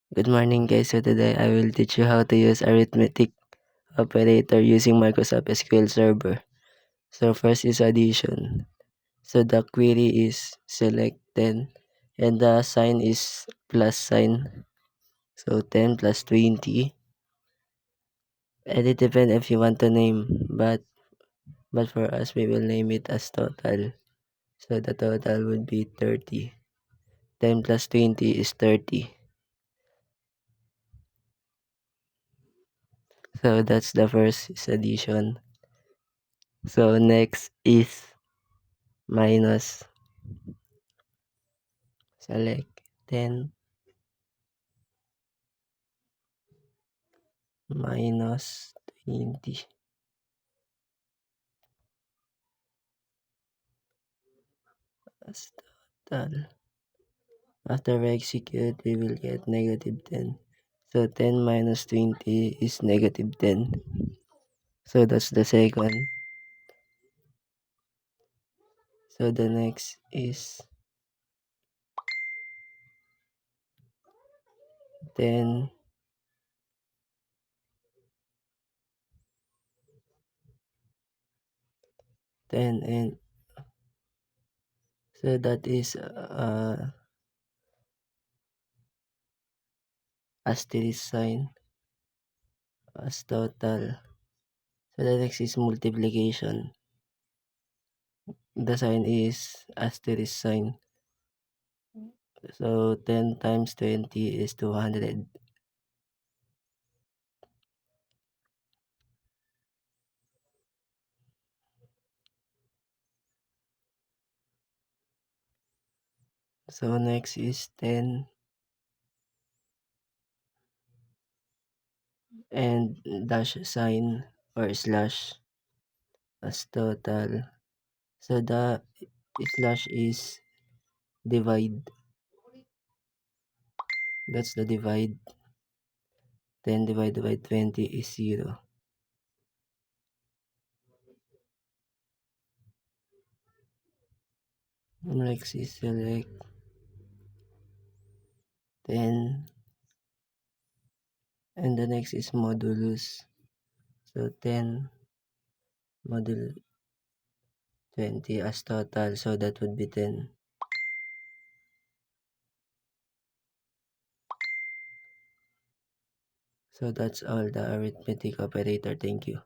Good morning guys. So today I will teach you how to use arithmetic operator using Microsoft SQL Server. So first is addition. So the query is select 10 and the sign is plus sign. So 10 plus 20. And it depends if you want to name, but for us we will name it as total. So the total would be 30. 10 plus 20 is 30. So that's the first is addition. So next is minus. Select 10 minus 20 as total. After we execute, we will get negative 10. So 10 minus 20 is negative 10. So that's the second. So the next is 10 10 and so that is asterisk sign as total. So the next is multiplication. The sign is asterisk sign. So 10 times 20 is 200. So next is 10 and dash sign or slash as total. So the slash is divide. That's the divide. 10 divided by 20 is 0. Next is select 10 and the next is modulus. So 10 module 20 as total. So that would be 10. So that's all the arithmetic operator. Thank you.